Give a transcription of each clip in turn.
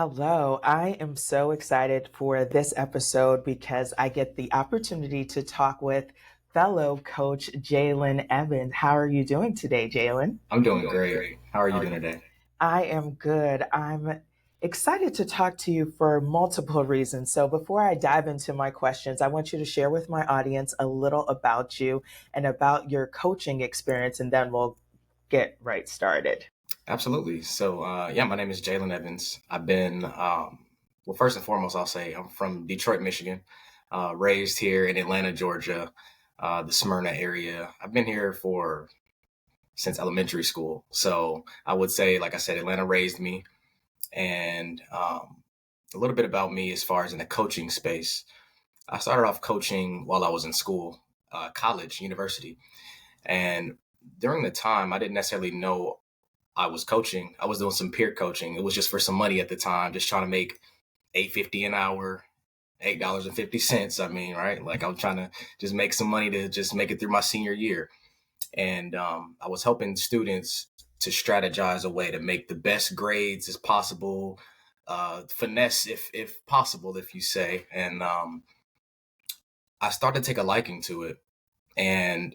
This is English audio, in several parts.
Hello, I am so excited for this episode because I get the opportunity to talk with fellow coach Jaylin Evans. How are you doing today, Jaylin? I'm doing great. How are you doing today? I am good. I'm excited to talk to you for multiple reasons. So, before I dive into my questions, I want you to share with my audience a little about you and about your coaching experience, and then we'll get right started. Absolutely. So, my name is Jaylin Evans. Well, first and foremost, I'll say I'm from Detroit, Michigan, raised here in Atlanta, Georgia, the Smyrna area. I've been here since elementary school. So I would say, like I said, Atlanta raised me. And a little bit about me as far as in the coaching space. I started off coaching while I was in school, college, university. And during the time, I didn't necessarily know I was coaching. I was doing some peer coaching. It was just for some money at the time, just trying to make $8.50 an hour, $8.50. I mean, right? Like I was trying to just make some money to just make it through my senior year. And I was helping students to strategize a way to make the best grades as possible, finesse if possible, if you say. And I started to take a liking to it. And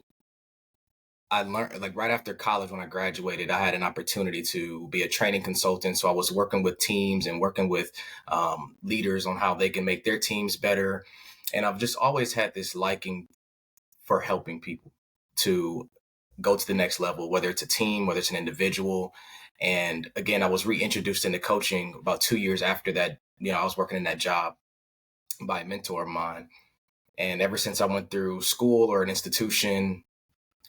I learned like right after college when I graduated, I had an opportunity to be a training consultant. So I was working with teams and working with leaders on how they can make their teams better. And I've just always had this liking for helping people to go to the next level, whether it's a team, whether it's an individual. And again, I was reintroduced into coaching about 2 years after that. I was working in that job by a mentor of mine. And ever since I went through school or an institution,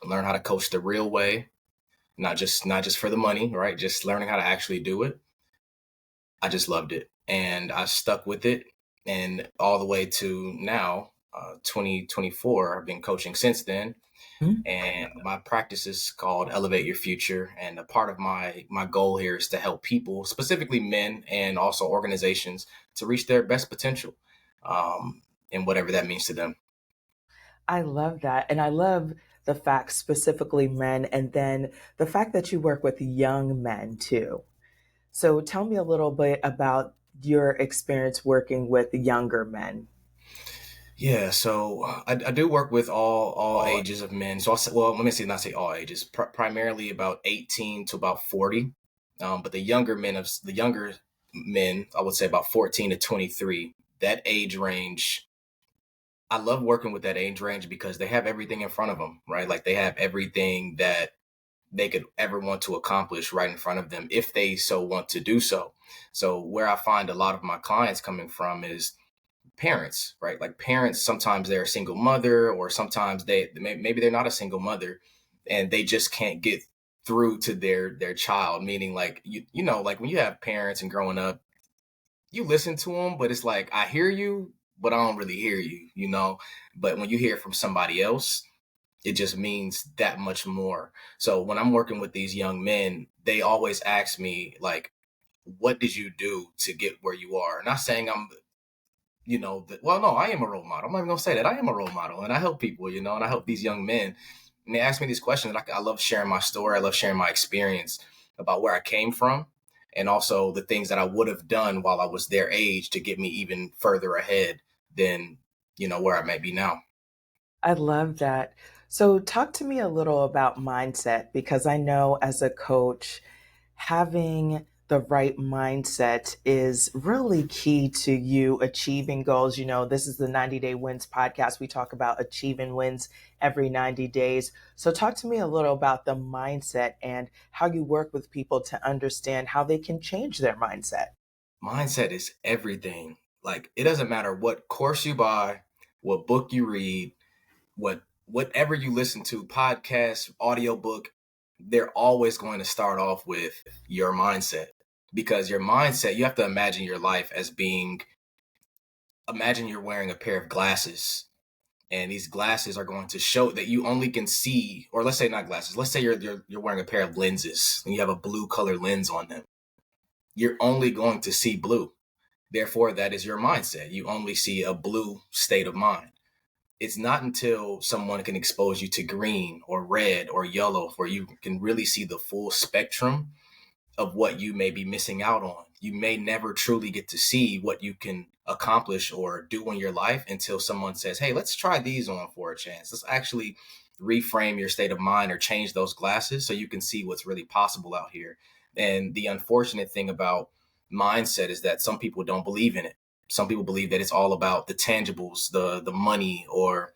learn how to coach the real way, not just for the money, right? Just learning how to actually do it. I just loved it, and I stuck with it, and all the way to now, 2024. I've been coaching since then, and my practice is called Elevate Your Future. And a part of my goal here is to help people, specifically men, and also organizations, to reach their best potential, and whatever that means to them. I love that. And I love the fact, specifically men, and then the fact that you work with young men too. So tell me a little bit about your experience working with younger men. Yeah, so I do work with all ages of men. So let me say not say all ages, primarily about 18 to about 40. But the younger men, I would say about 14 to 23. That age range, I love working with that age range because they have everything in front of them, right? Like they have everything that they could ever want to accomplish right in front of them if they so want to do so. So where I find a lot of my clients coming from is parents, right? Like parents, sometimes they're a single mother, or sometimes maybe they're not a single mother, and they just can't get through to their child. Meaning, like like when you have parents and growing up, you listen to them, but it's like I hear you, but I don't really hear you, But when you hear it from somebody else, it just means that much more. So when I'm working with these young men, they always ask me like, what did you do to get where you are? Not saying I'm well, no, I am a role model. I'm not even gonna say that. I am a role model, and I help people, and I help these young men. And they ask me these questions. And I love sharing my story. I love sharing my experience about where I came from, and also the things that I would have done while I was their age to get me even further ahead than where I may be now. I love that. So talk to me a little about mindset because I know as a coach, having the right mindset is really key to you achieving goals. This is the 90-Day Wins podcast. We talk about achieving wins every 90 days. So, talk to me a little about the mindset and how you work with people to understand how they can change their mindset. Mindset is everything. Like it doesn't matter what course you buy, what book you read, whatever you listen to, podcast, audiobook, they're always going to start off with your mindset. Because your mindset, you have to imagine your life as imagine you're wearing a pair of glasses, and these glasses are going to show that you only can see, or let's say not glasses, let's say you're wearing a pair of lenses and you have a blue color lens on them. You're only going to see blue. Therefore, that is your mindset. You only see a blue state of mind. It's not until someone can expose you to green or red or yellow where you can really see the full spectrum of what you may be missing out on. you may never truly get to see what you can accomplish or do in your life until someone says, hey, let's try these on for a chance. Let's actually reframe your state of mind or change those glasses so you can see what's really possible out here. And the unfortunate thing about mindset is that some people don't believe in it. Some people believe that it's all about the tangibles, the money, or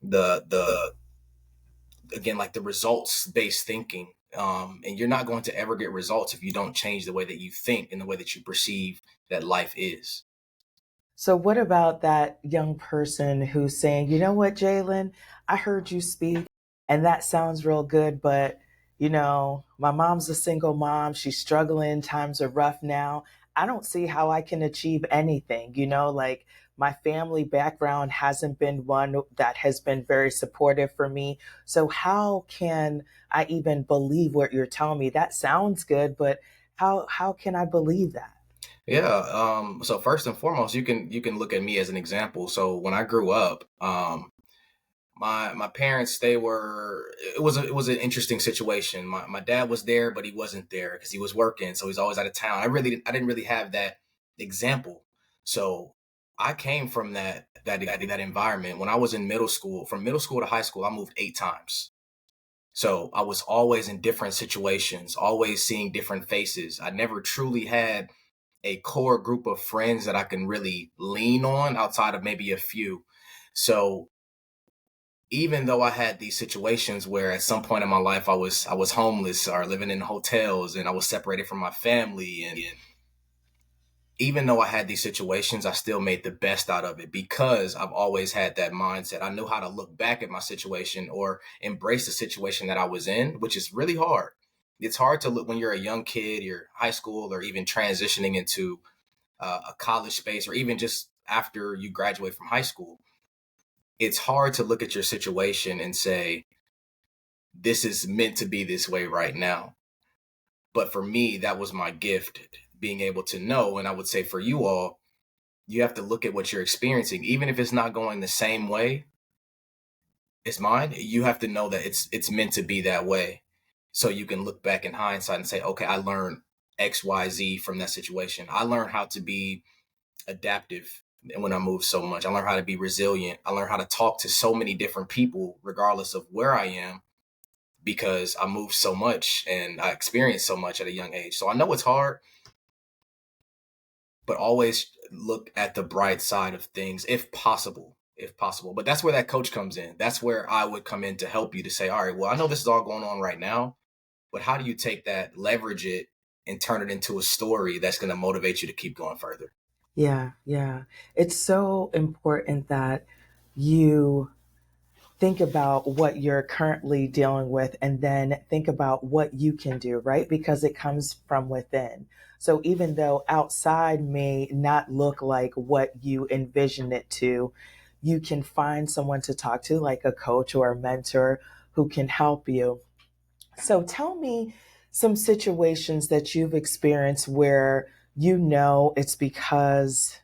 the again, like the results based thinking. And you're not going to ever get results if you don't change the way that you think and the way that you perceive that life is. So, what about that young person who's saying, you know what, Jaylin, I heard you speak and that sounds real good, but my mom's a single mom. She's struggling. Times are rough now. I don't see how I can achieve anything. Like my family background hasn't been one that has been very supportive for me. So, how can I even believe what you're telling me? That sounds good, but how can I believe that? Yeah. So first and foremost, you can look at me as an example. So when I grew up, my parents, it was an interesting situation. My dad was there, but he wasn't there because he was working, so he's always out of town. I didn't really have that example. So I came from that environment when I was in middle school. From middle school to high school, I moved 8 times. So I was always in different situations, always seeing different faces. I never truly had a core group of friends that I can really lean on outside of maybe a few. So even though I had these situations where at some point in my life I was homeless or living in hotels and I was separated from my family, and even though I had these situations, I still made the best out of it because I've always had that mindset. I knew how to look back at my situation or embrace the situation that I was in, which is really hard. It's hard to look when you're a young kid, you're high school, or even transitioning into a college space, or even just after you graduate from high school. It's hard to look at your situation and say, this is meant to be this way right now. But for me, that was my gift, being able to know. And I would say for you all, you have to look at what you're experiencing, even if it's not going the same way as mine. You have to know that it's meant to be that way, so you can look back in hindsight and say, okay, I learned XYZ from that situation. I learned how to be adaptive when I moved so much. I learned how to be resilient. I learned how to talk to so many different people, regardless of where I am, because I moved so much and I experienced so much at a young age. So I know it's hard, but always look at the bright side of things if possible. If possible. But that's where that coach comes in. That's where I would come in to help you to say, all right, well, I know this is all going on right now, but how do you take that, leverage it, and turn it into a story that's going to motivate you to keep going further? Yeah, yeah. It's so important that you think about what you're currently dealing with and then think about what you can do, right? Because it comes from within. So even though outside may not look like what you envision it to, you can find someone to talk to, like a coach or a mentor who can help you. So tell me some situations that you've experienced where it's because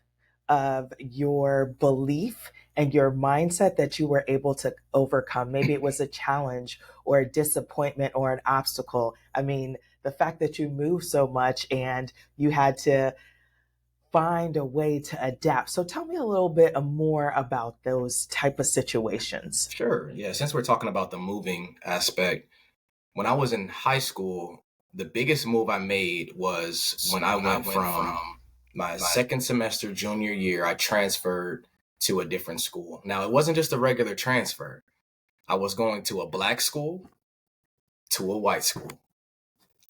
of your belief and your mindset that you were able to overcome. Maybe it was a challenge or a disappointment or an obstacle. I mean, the fact that you moved so much and you had to find a way to adapt. So tell me a little bit more about those type of situations. Sure. Yeah. Since we're talking about the moving aspect, when I was in high school, the biggest move I made was when I went from my second semester junior year, I transferred to a different school. Now, it wasn't just a regular transfer. I was going to a black school to a white school.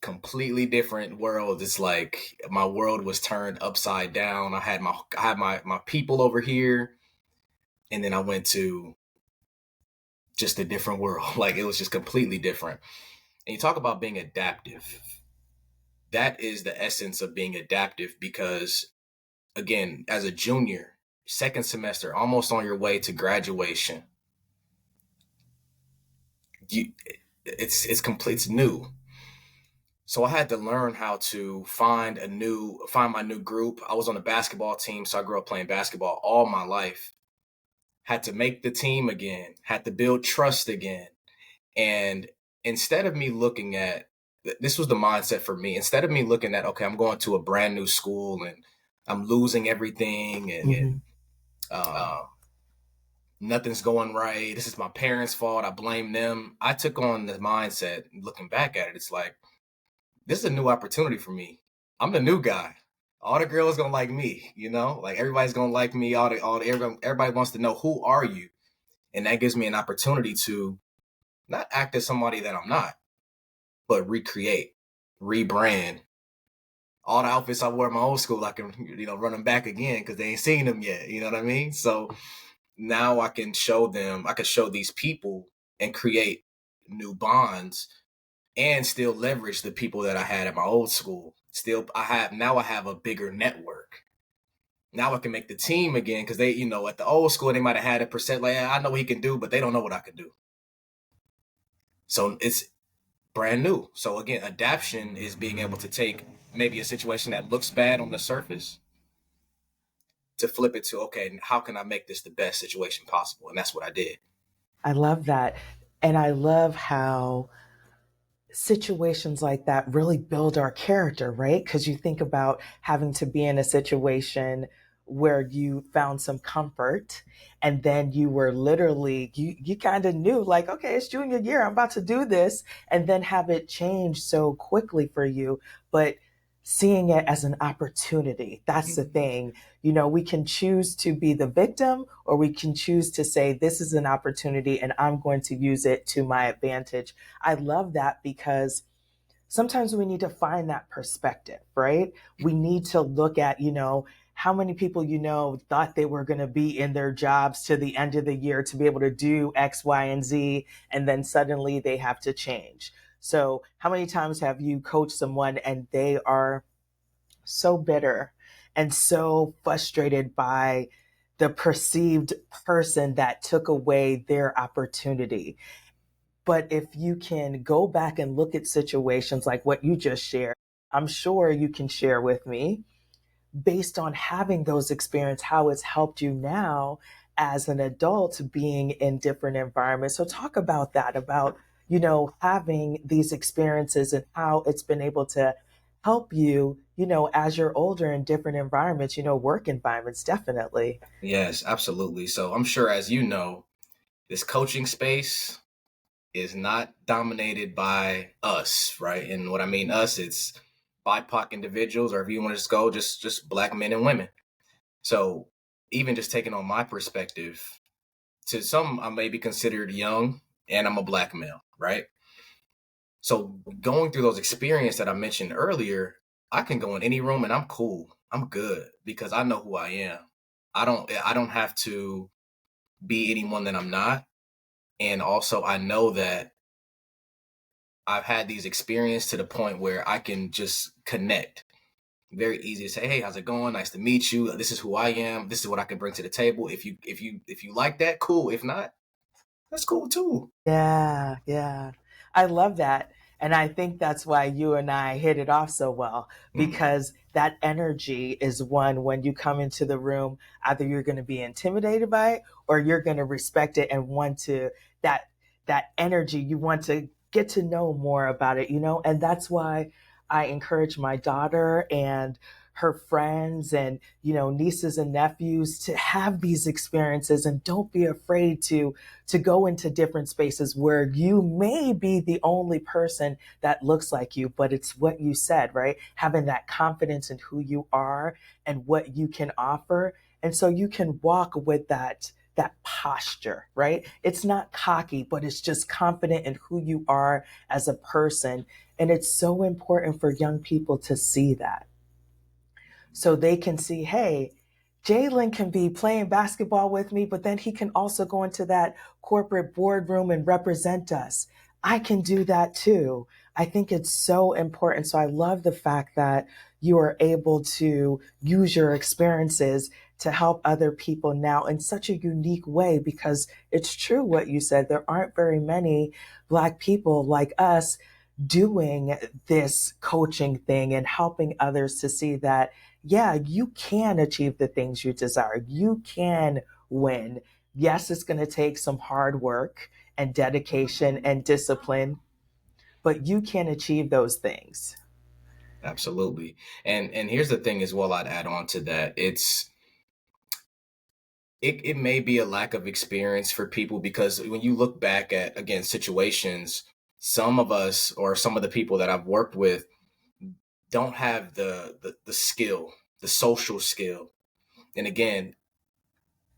Completely different world. It's like my world was turned upside down. I had my people over here, and then I went to just a different world. Like it was just completely different. And you talk about being adaptive. That is the essence of being adaptive because, again, as a junior, second semester, almost on your way to graduation, you it's complete, it's new. So I had to learn how to find my new group. I was on a basketball team, so I grew up playing basketball all my life. Had to make the team again, had to build trust again. And instead of me looking at this was the mindset for me. Instead of me looking at, okay, I'm going to a brand new school and I'm losing everything and Hmm. um, nothing's going right. This is my parents' fault. I blame them. I took on the mindset, looking back at it, it's like, this is a new opportunity for me. I'm the new guy. All the girls gonna like me, like everybody's gonna like me. Everybody wants to know, who are you? And that gives me an opportunity to not act as somebody that I'm not, but recreate, rebrand. All the outfits I wore in my old school, I can, run them back again because they ain't seen them yet. You know what I mean? So now I can show them, I can show these people and create new bonds and still leverage the people that I had at my old school. I have a bigger network. Now I can make the team again because they, at the old school, they might have had a percent like, I know what he can do, but they don't know what I can do. So it's brand new. So again, adaption is being able to take maybe a situation that looks bad on the surface to flip it to, okay, how can I make this the best situation possible? And that's what I did. I love that. And I love how situations like that really build our character, right? Because you think about having to be in a situation where you found some comfort and then you were literally, you kind of knew like, okay, it's junior year, I'm about to do this, and then have it change so quickly for you. But seeing it as an opportunity, that's the Mm-hmm. thing. We can choose to be the victim or we can choose to say, this is an opportunity and I'm going to use it to my advantage. I love that because sometimes we need to find that perspective, right? We need to look at, how many people thought they were going to be in their jobs to the end of the year to be able to do X, Y, and Z, and then suddenly they have to change. So, how many times have you coached someone and they are so bitter and so frustrated by the perceived person that took away their opportunity? But if you can go back and look at situations like what you just shared, I'm sure you can share with me based on having those experiences, how it's helped you now as an adult being in different environments. So talk about that, about, having these experiences and how it's been able to help you, as you're older in different environments, work environments, definitely. Yes, absolutely. So I'm sure, as you know, this coaching space is not dominated by us, right? And what I mean us, it's BIPOC individuals, or if you want to just go, just black men and women. So even just taking on my perspective, to some I may be considered young, and I'm a black male, right? So going through those experiences that I mentioned earlier, I can go in any room and I'm cool. I'm good because I know who I am. I don't have to be anyone that I'm not. And also I know that I've had these experiences to the point where I can just connect. Very easy to say, "Hey, how's it going? Nice to meet you. This is who I am. This is what I can bring to the table. If you like that, cool. If not, that's cool too." Yeah, yeah. I love that. And I think that's why you and I hit it off so well, Mm-hmm. because that energy is one when you come into the room, either you're going to be intimidated by it or you're going to respect it and want to that that energy, you want to get to know more about it, And that's why I encourage my daughter and her friends and, nieces and nephews to have these experiences and don't be afraid to go into different spaces where you may be the only person that looks like you, but it's what you said, right? Having that confidence in who you are and what you can offer. And so you can walk with that posture, right? It's not cocky, but it's just confident in who you are as a person. And it's so important for young people to see that so they can see, hey, Jaylin can be playing basketball with me, but then he can also go into that corporate boardroom and represent us. I can do that too. I think it's so important. So I love the fact that you are able to use your experiences to help other people now in such a unique way because it's true what you said. There aren't very many Black people like us doing this coaching thing and helping others to see that yeah, you can achieve the things you desire. You can win. Yes, it's going to take some hard work and dedication and discipline, but you can achieve those things. Absolutely. And here's the thing as well, I'd add on to that. It may be a lack of experience for people, because when you look back at, again, situations, some of us or some of the people that I've worked with don't have the skill, the social skill. And again,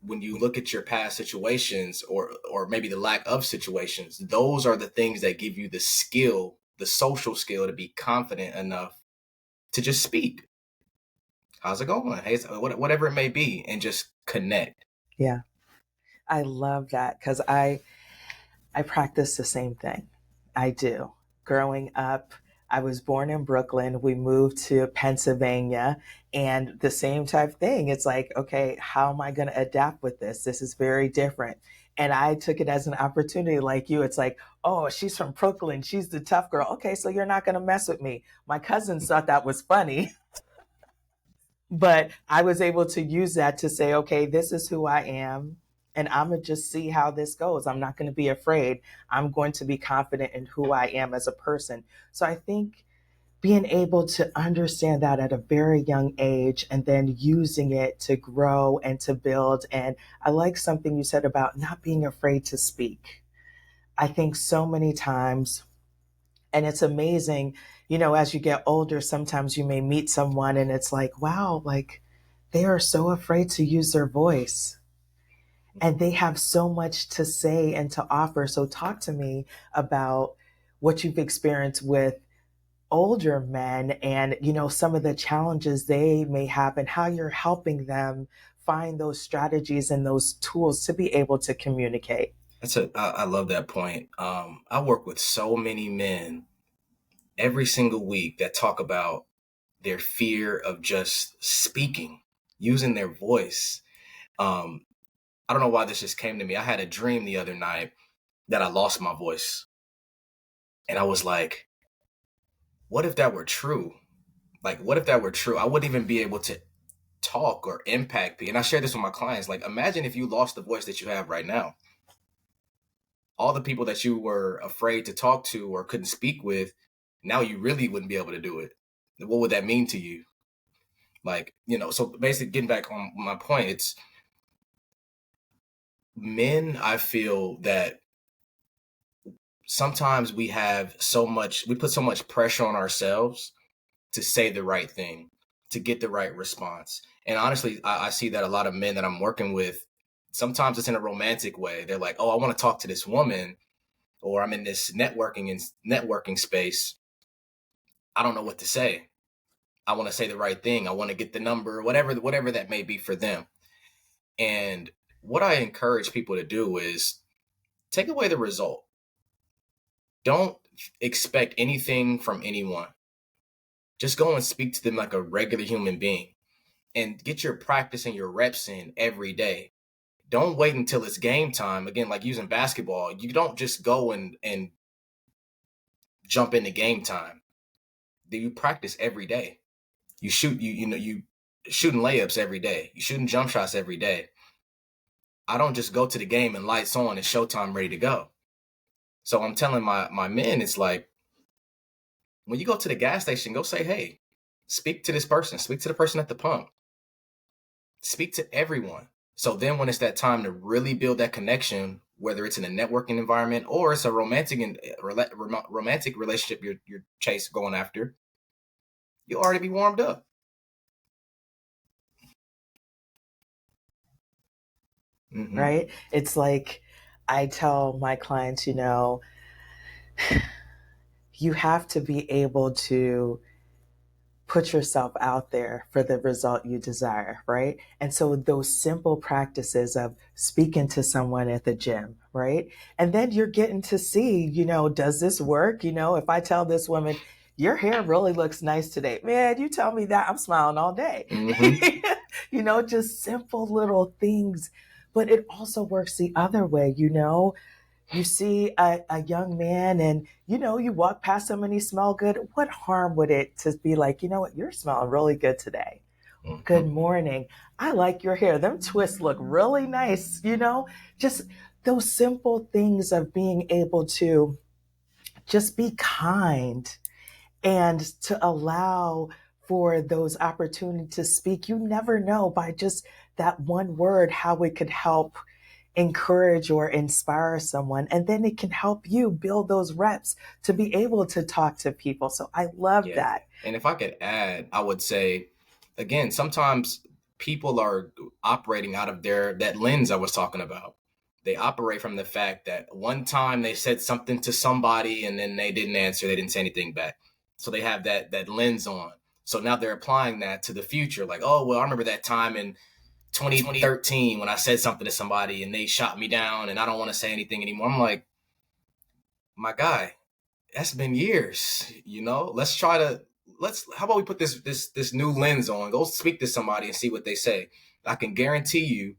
when you look at your past situations, or maybe the lack of situations, those are the things that give you the skill, the social skill, to be confident enough to just speak. How's it going? Hey, whatever it may be, and just connect. Yeah, I love that because I practice the same thing. I do. Growing up, I was born in Brooklyn. We moved to Pennsylvania, and the same type thing. It's like, okay, how am I going to adapt with this? This is very different. And I took it as an opportunity, like you. It's like, oh, she's from Brooklyn. She's the tough girl. Okay, so you're not going to mess with me. My cousins thought that was funny, but I was able to use that to say, okay, this is who I am. And I'm going to just see how this goes. I'm not going to be afraid. I'm going to be confident in who I am as a person. So I think being able to understand that at a very young age and then using it to grow and to build. And I like something you said about not being afraid to speak. I think so many times, and it's amazing, as you get older, sometimes you may meet someone and it's like, wow, like they are so afraid to use their voice and they have so much to say and to offer. So talk to me about what you've experienced with older men and, some of the challenges they may have and how you're helping them find those strategies and those tools to be able to communicate. I love that point. I work with so many men every single week that talk about their fear of just speaking, using their voice. Um, I don't know why this just came to me. I had a dream the other night that I lost my voice. And I was like, what if that were true? Like, what if that were true? I wouldn't even be able to talk or impact people. And I share this with my clients. Like, imagine if you lost the voice that you have right now. All the people that you were afraid to talk to or couldn't speak with, now you really wouldn't be able to do it. What would that mean to you? Like, so basically, getting back on my point, it's men, I feel that sometimes we put so much pressure on ourselves to say the right thing, to get the right response. And honestly, I see that a lot of men that I'm working with, sometimes it's in a romantic way. They're like, oh, I want to talk to this woman, or I'm in this networking space. I don't know what to say. I want to say the right thing. I want to get the number, whatever that may be for them. And what I encourage people to do is take away the result. Don't expect anything from anyone. Just go and speak to them like a regular human being and get your practice and your reps in every day. Don't wait until it's game time. Again, like using basketball, you don't just go and jump into game time. You practice every day. You shoot you shooting layups every day. You shooting jump shots every day. I don't just go to the game and lights on and showtime ready to go. So I'm telling my men, it's like when you go to the gas station, go say, hey, speak to this person, speak to the person at the pump, speak to everyone. So then when it's that time to really build that connection, whether it's in a networking environment or it's a romantic relationship you're going after, you'll already be warmed up. Mm-hmm. Right? It's like I tell my clients, you have to be able to put yourself out there for the result you desire, right? And so those simple practices of speaking to someone at the gym, right? And then you're getting to see, does this work? If I tell this woman, your hair really looks nice today, man, you tell me that, I'm smiling all day. Mm-hmm. Just simple little things. But it also works the other way, you see a young man and you walk past him and he smell good. What harm would it to be like, what, you're smelling really good today. Mm-hmm. Good morning, I like your hair, them twists look really nice. Just those simple things of being able to just be kind and to allow for those opportunities to speak. You never know by just that one word how it could help encourage or inspire someone. And then it can help you build those reps to be able to talk to people. So I love Yeah. that. And if I could add, I would say, again, sometimes people are operating out of that lens I was talking about. They operate from the fact that one time they said something to somebody and then they didn't answer, they didn't say anything back. So they have that lens on. So now they're applying that to the future. Like, oh, well, I remember that time in 2013 when I said something to somebody and they shot me down and I don't want to say anything anymore. I'm like, my guy, that's been years. Let's how about we put this new lens on, go speak to somebody and see what they say. I can guarantee you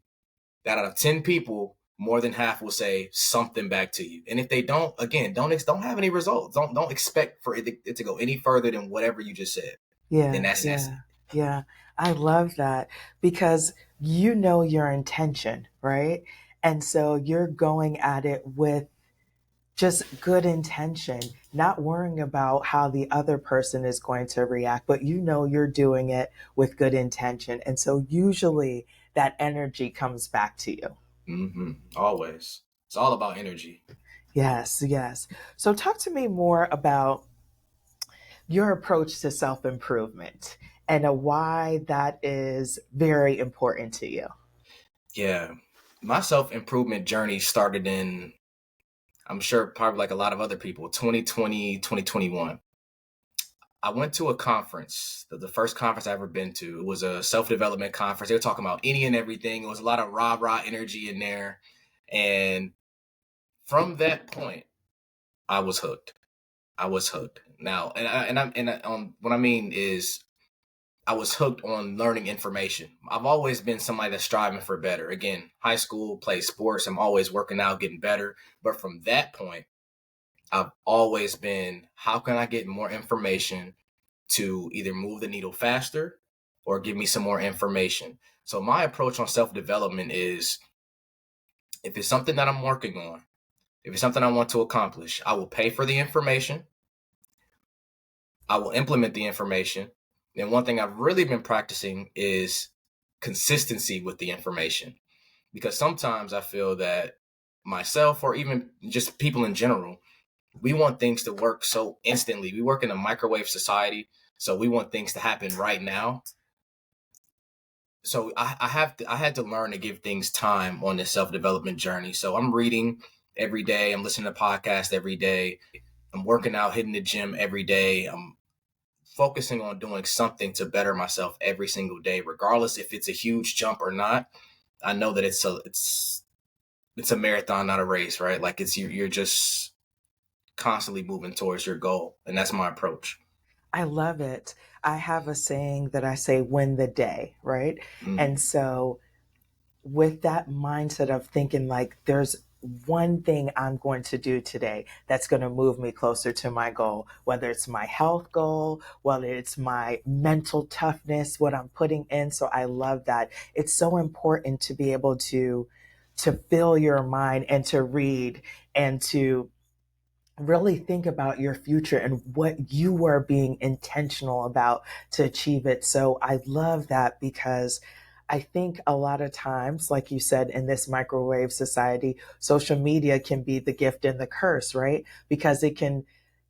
that out of 10 people, more than half will say something back to you. And if they don't, again, don't have any results. Don't expect for it to go any further than whatever you just said. And Yeah, that's it. yeah, yeah. I love that because you know your intention, right? And so you're going at it with just good intention, not worrying about how the other person is going to react, but you know you're doing it with good intention. And so usually that energy comes back to you. Always. It's all about energy. Yes, yes. So talk to me more about your approach to self improvement and why that is very important to you. Yeah. My self improvement journey started in, I'm sure, probably like a lot of other people, 2020, 2021. I went to a conference, the first conference I ever been to. It was a self development conference. They were talking about any and everything. It was a lot of rah rah energy in there. And from that point, I was hooked. I was hooked. Now, what I mean is, I was hooked on learning information. I've always been somebody that's striving for better. Again, high school, play sports. I'm always working out, getting better. But from that point, I've always been, how can I get more information to either move the needle faster or give me some more information? So my approach on self-development is, if it's something that I'm working on, if it's something I want to accomplish, I will pay for the information. I will implement the information. And one thing I've really been practicing is consistency with the information, because sometimes I feel that myself or even just people in general, we want things to work so instantly. We work in a microwave society, so we want things to happen right now. So I had to learn to give things time on this self-development journey. So I'm reading every day, I'm listening to podcasts every day, I'm working out, hitting the gym every day. I'm focusing on doing something to better myself every single day, regardless if it's a huge jump or not. I know that it's a marathon, not a race, right? Like you're just constantly moving towards your goal, and that's my approach. I love it. I have a saying that I say, win the day, right? And Mm. so with that mindset of thinking like there's one thing I'm going to do today that's going to move me closer to my goal, whether it's my health goal, whether it's my mental toughness, what I'm putting in. So I love that. It's so important to be able to fill your mind and to read and to really think about your future and what you are being intentional about to achieve it. So I love that because I think a lot of times, like you said, in this microwave society, social media can be the gift and the curse, right? Because it can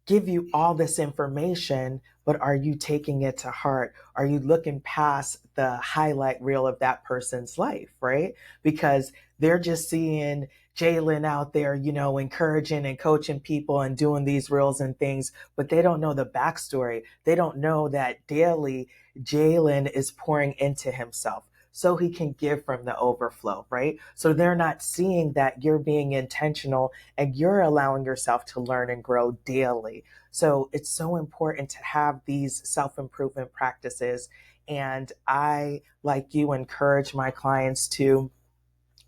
give you all this information, but are you taking it to heart? Are you looking past the highlight reel of that person's life, right? Because they're just seeing Jaylin out there, encouraging and coaching people and doing these reels and things, but they don't know the backstory. They don't know that daily Jaylin is pouring into himself so he can give from the overflow, right? So they're not seeing that you're being intentional and you're allowing yourself to learn and grow daily. So it's so important to have these self improvement practices. And I, like you, encourage my clients to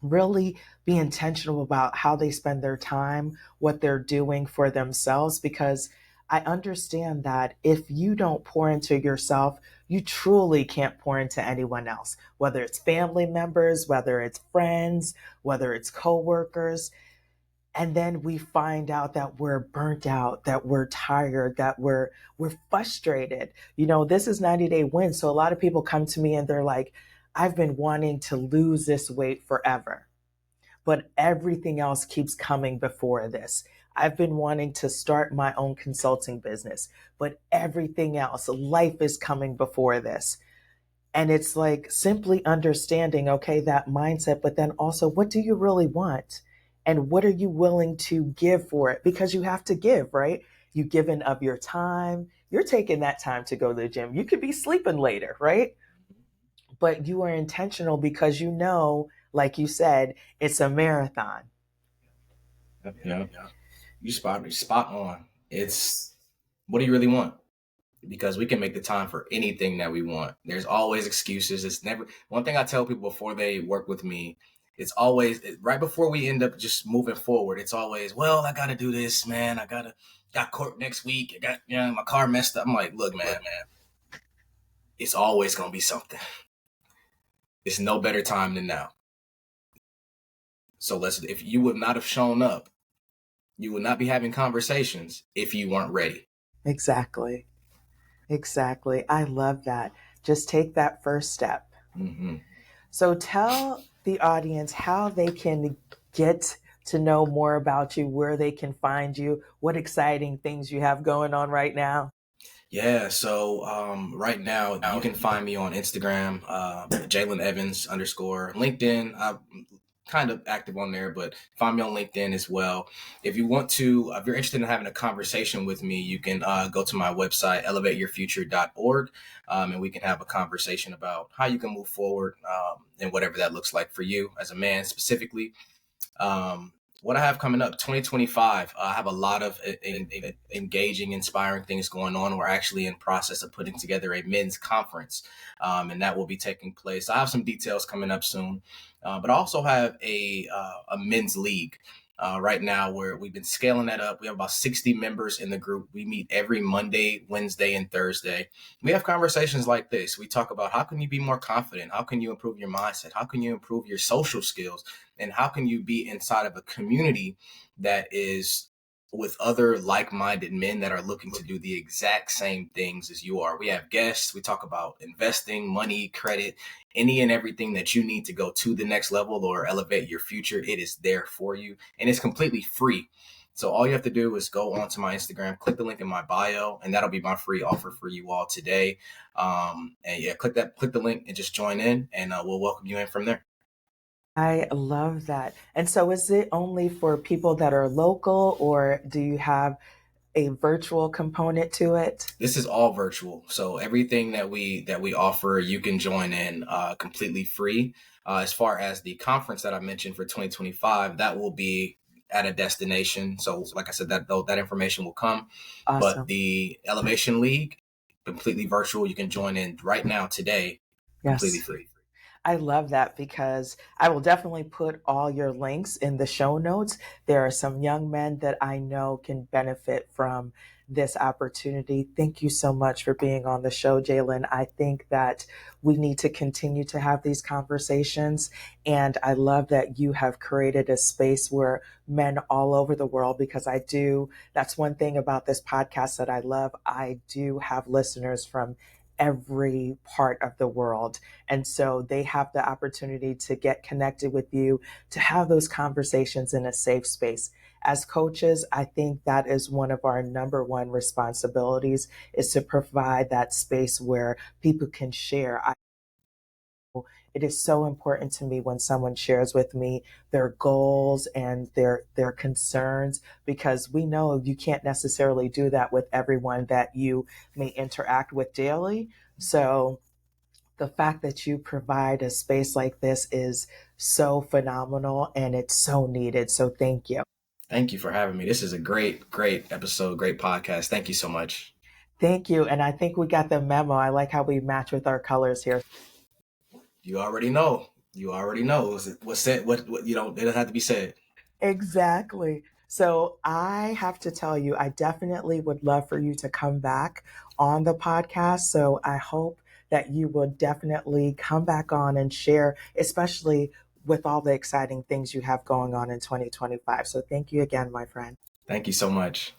really be intentional about how they spend their time, what they're doing for themselves, because I understand that if you don't pour into yourself, you truly can't pour into anyone else, whether it's family members, whether it's friends, whether it's coworkers. And then we find out that we're burnt out, that we're tired, that we're frustrated. This is 90-day win. So a lot of people come to me and they're like, I've been wanting to lose this weight forever, but everything else keeps coming before this. I've been wanting to start my own consulting business, but everything else, life is coming before this. And it's like simply understanding, okay, that mindset, but then also, what do you really want? And what are you willing to give for it? Because you have to give, right? You given of your time. You're taking that time to go to the gym. You could be sleeping later, right? But you are intentional because like you said, it's a marathon. Yeah, you spot on. It's what do you really want? Because we can make the time for anything that we want. There's always excuses. It's never one thing I tell people before they work with me. It's always right before we end up just moving forward. It's always, well, I got to do this, man. Got court next week. I got my car messed up. I'm like, look, man, it's always gonna be something. It's no better time than now. So if you would not have shown up, you would not be having conversations if you weren't ready. Exactly. Exactly. I love that. Just take that first step. Mm-hmm. So tell the audience how they can get to know more about you, where they can find you, what exciting things you have going on right now. Yeah, so right now you can find me on Instagram, Jaylin Evans _ LinkedIn. I'm kind of active on there, but find me on LinkedIn as well. If you want to, if you're interested in having a conversation with me, you can go to my website, elevateyourfuture.org, and we can have a conversation about how you can move forward and whatever that looks like for you as a man specifically. Um, what I have coming up, 2025, I have a lot of engaging, inspiring things going on. We're actually in process of putting together a men's conference, and that will be taking place. I have some details coming up soon, but I also have a men's league. Right now, where we've been scaling that up. We have about 60 members in the group. We meet every Monday, Wednesday, and Thursday. We have conversations like this. We talk about how can you be more confident? How can you improve your mindset? How can you improve your social skills? And how can you be inside of a community that is with other like-minded men that are looking to do the exact same things as you are? We have guests. We talk about investing, money, credit, any and everything that you need to go to the next level or elevate your future. It is there for you, and it's completely free. So all you have to do is go onto my Instagram, click the link in my bio, and that'll be my free offer for you all today. And yeah, click the link and just join in, and we'll welcome you in from there. I love that. And so is it only for people that are local, or do you have a virtual component to it? This is all virtual, so everything that we offer, you can join in completely free. As far as the conference that I mentioned for 2025, that will be at a destination. So, like I said, that information will come. But Awesome. the Elevation League, completely virtual. You can join in right now today, completely Yes. free. I love that because I will definitely put all your links in the show notes. There are some young men that I know can benefit from this opportunity. Thank you so much for being on the show, Jaylin. I think that we need to continue to have these conversations. And I love that you have created a space where men all over the world, because that's one thing about this podcast that I love. I do have listeners from every part of the world. And so they have the opportunity to get connected with you, to have those conversations in a safe space. As coaches, I think that is one of our number one responsibilities, is to provide that space where people can share. It is so important to me when someone shares with me their goals and their concerns, because we know you can't necessarily do that with everyone that you may interact with daily. So the fact that you provide a space like this is so phenomenal, and it's so needed. So thank you. Thank you for having me. This is a great episode, great podcast. Thank you so much. Thank you. And I think we got the memo. I like how we match with our colors here. You already know. You already know. What's said? What you know? It doesn't have to be said. Exactly. So I have to tell you, I definitely would love for you to come back on the podcast. So I hope that you will definitely come back on and share, especially with all the exciting things you have going on in 2025. So thank you again, my friend. Thank you so much.